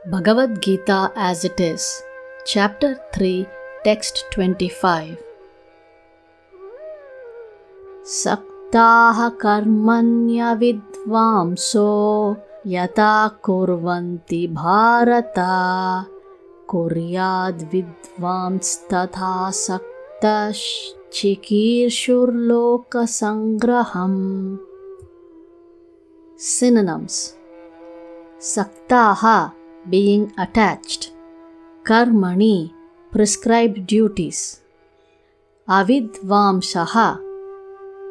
Bhagavad Gita as it is, Chapter 3, Text 25. Saktaha karmanya vidvamso yata kurvanti bharata kuryad vidvams tatha saktash chikirshur loka sangraham. Synonyms: Saktaha, being attached; Karmani, prescribed duties; Avidvamsaha,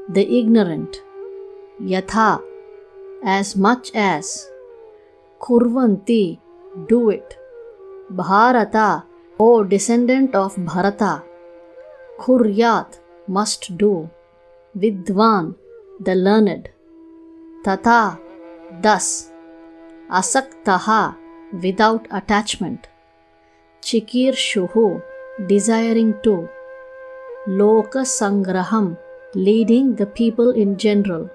the ignorant; Yatha, as much as; Kurvanti, do it; Bharata, O descendant of Bharata; Kuryat, must do; Vidvan, the learned; Tata, thus; Asaktaha, without attachment; Chikirshuhu, desiring to; Loka Sangraham, leading the people in general.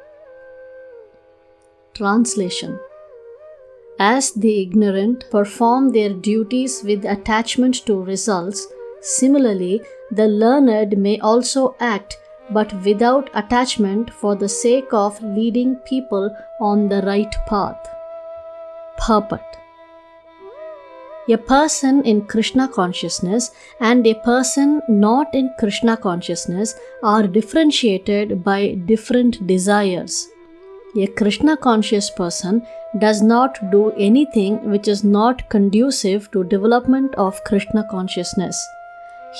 Translation: As the ignorant perform their duties with attachment to results, similarly the learned may also act but without attachment for the sake of leading people on the right path. Purport: A person in Krishna consciousness and a person not in Krishna consciousness are differentiated by different desires. A Krishna conscious person does not do anything which is not conducive to development of Krishna consciousness.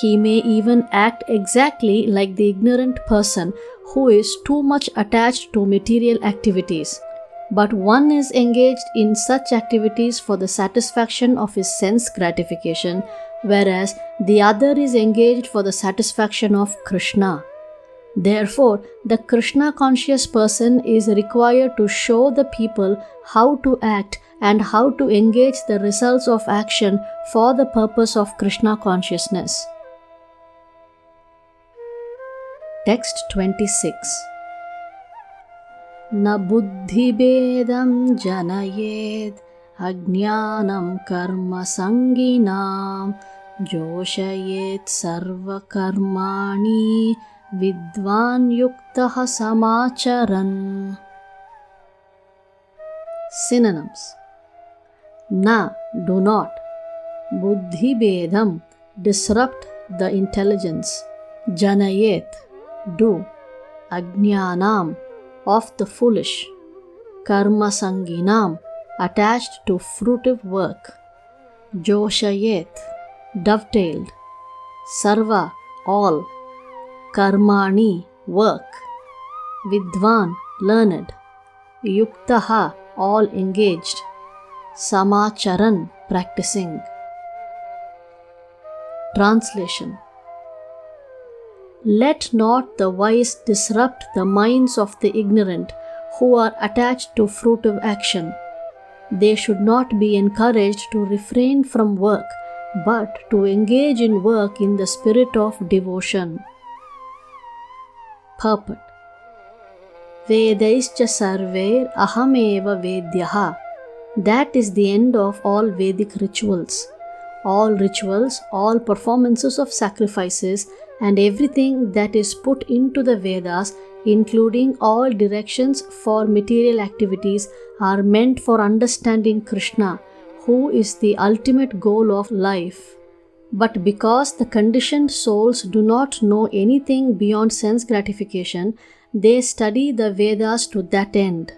He may even act exactly like the ignorant person who is too much attached to material activities. But one is engaged in such activities for the satisfaction of his sense gratification, whereas the other is engaged for the satisfaction of Krishna. Therefore, the Krishna conscious person is required to show the people how to act and how to engage the results of action for the purpose of Krishna consciousness. Text 26. Na buddhibedam janayed ajnanam karma sanginam joshayet sarva karmani vidvan yuktaha samacharan. Synonyms: Na, do not; buddhibedam, disrupt the intelligence; janayet, do; ajnanam, of the foolish; karma sanginam, attached to fruitive work; joshayet, dovetailed; sarva, all; karmani, work; vidvan, learned; yuktaha, all engaged; samacharan, practicing. Translation: Let not the wise disrupt the minds of the ignorant who are attached to fruitive action. They should not be encouraged to refrain from work, but to engage in work in the spirit of devotion. Purport: Vedaischa sarvair ahameva vedyaha. That is the end of all Vedic rituals. All rituals, all performances of sacrifices, and everything that is put into the Vedas, including all directions for material activities, are meant for understanding Krishna, who is the ultimate goal of life. But because the conditioned souls do not know anything beyond sense gratification, they study the Vedas to that end.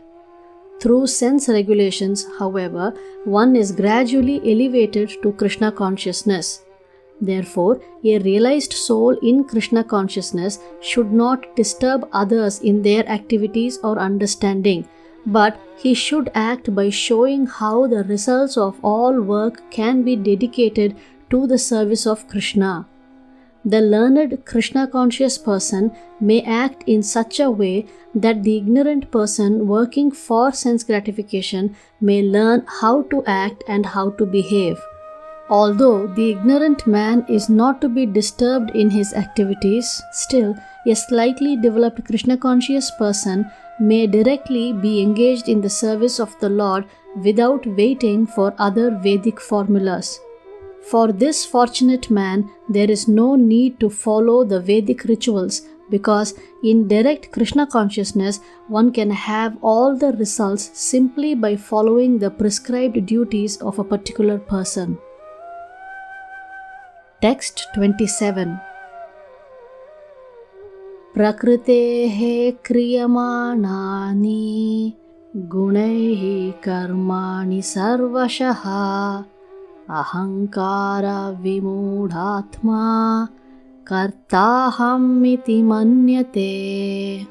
Through sense regulations, however, one is gradually elevated to Krishna consciousness. Therefore, a realized soul in Krishna consciousness should not disturb others in their activities or understanding, but he should act by showing how the results of all work can be dedicated to the service of Krishna. The learned Krishna conscious person may act in such a way that the ignorant person working for sense gratification may learn how to act and how to behave. Although the ignorant man is not to be disturbed in his activities, still a slightly developed Krishna conscious person may directly be engaged in the service of the Lord without waiting for other Vedic formulas. For this fortunate man, there is no need to follow the Vedic rituals because in direct Krishna consciousness, one can have all the results simply by following the prescribed duties of a particular person. Text 27. Prakritehe kriyamanani gunaihi karmani sarvashaha ahankara vimudhatma kartaham iti manyate.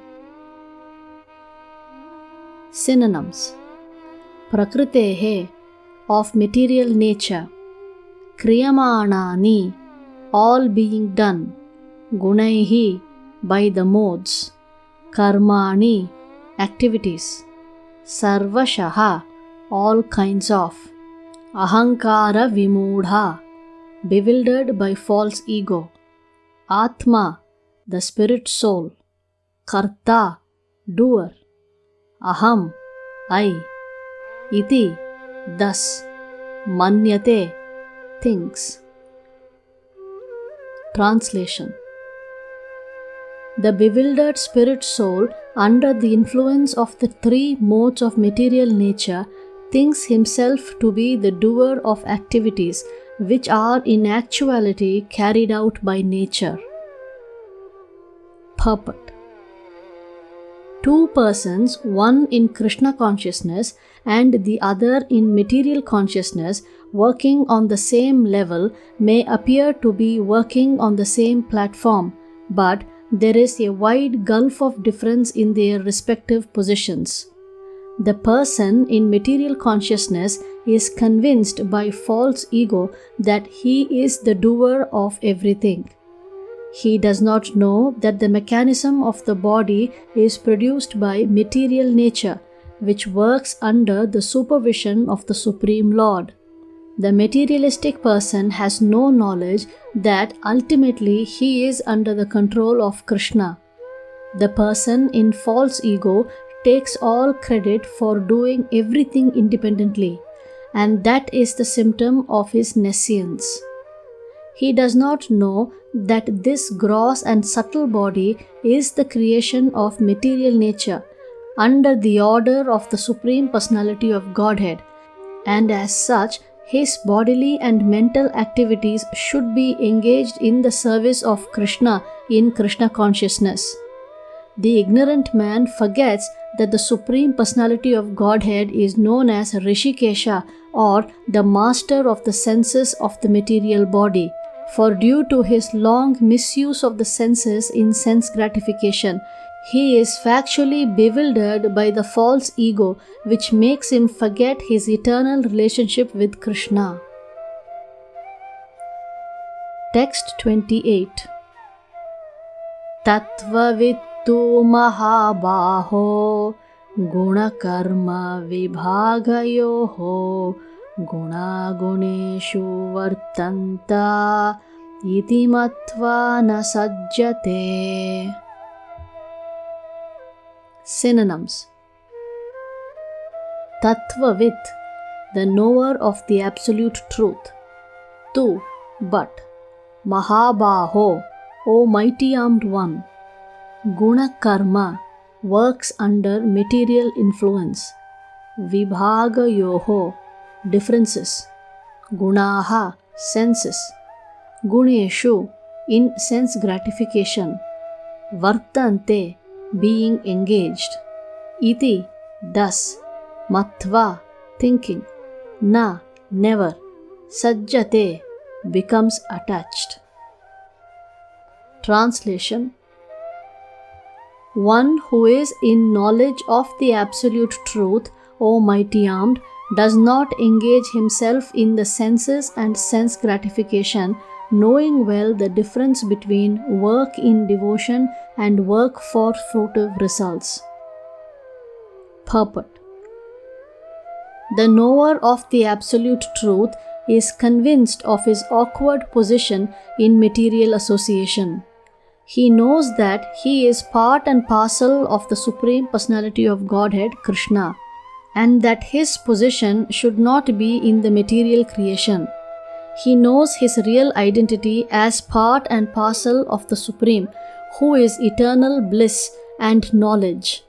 Synonyms: Prakritehe, of material nature; Kriyamanani, all being done; Gunaihi, by the modes; Karmani, activities; Sarvashaha, all kinds of; Ahankara vimudha, bewildered by false ego; Atma, the spirit soul; Karta, doer; Aham, I; Iti, thus; Manyate, thinks. Translation: The bewildered spirit soul, under the influence of the three modes of material nature, thinks himself to be the doer of activities which are in actuality carried out by nature. Purport: Two persons, one in Krishna consciousness and the other in material consciousness, working on the same level, may appear to be working on the same platform, but there is a wide gulf of difference in their respective positions. The person in material consciousness is convinced by false ego that he is the doer of everything. He does not know that the mechanism of the body is produced by material nature, which works under the supervision of the Supreme Lord. The materialistic person has no knowledge that ultimately he is under the control of Krishna. The person in false ego takes all credit for doing everything independently, and that is the symptom of his nescience. He does not know that this gross and subtle body is the creation of material nature under the order of the Supreme Personality of Godhead, and as such, his bodily and mental activities should be engaged in the service of Krishna in Krishna consciousness. The ignorant man forgets that the Supreme Personality of Godhead is known as Rishikesha, or the master of the senses of the material body, for due to his long misuse of the senses in sense gratification, he is factually bewildered by the false ego, which makes him forget his eternal relationship with Krishna. Text 28. Tattvavittu mahabaho gunakarma vibhagayoho gunaguneshu vartanta iti matva na sajjate. Synonyms: Tattvavit, the knower of the absolute truth; Tu, but; Mahabaho, O mighty armed one; Guna karma, works under material influence; Vibhaga yoho, differences; Gunaha, senses; Guneshu, in sense gratification; Vartante, being engaged; Iti, thus; Matva, thinking; Na, never; Sajjate, becomes attached. Translation: One who is in knowledge of the absolute truth, O mighty armed, does not engage himself in the senses and sense gratification, knowing well the difference between work in devotion and work for fruitive results. Purport: The knower of the absolute truth is convinced of his awkward position in material association. He knows that he is part and parcel of the Supreme Personality of Godhead, Krishna, and that his position should not be in the material creation. He knows his real identity as part and parcel of the Supreme, who is eternal bliss and knowledge.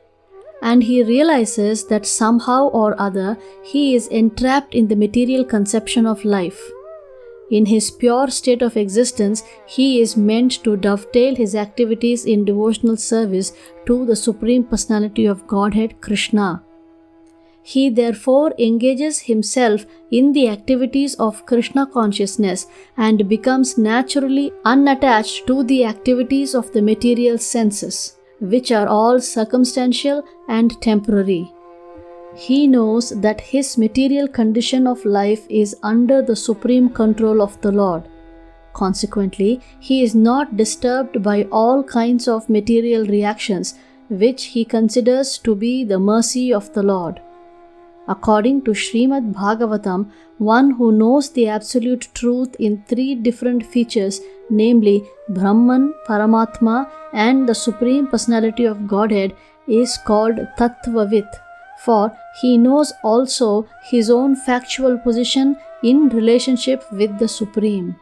And he realizes that somehow or other he is entrapped in the material conception of life. In his pure state of existence, he is meant to dovetail his activities in devotional service to the Supreme Personality of Godhead, Krishna. He therefore engages himself in the activities of Krishna consciousness and becomes naturally unattached to the activities of the material senses, which are all circumstantial and temporary. He knows that his material condition of life is under the supreme control of the Lord. Consequently, he is not disturbed by all kinds of material reactions, which he considers to be the mercy of the Lord. According to Srimad Bhagavatam, one who knows the absolute truth in three different features, namely Brahman, Paramatma, and the Supreme Personality of Godhead, is called Tattvavit, for he knows also his own factual position in relationship with the Supreme.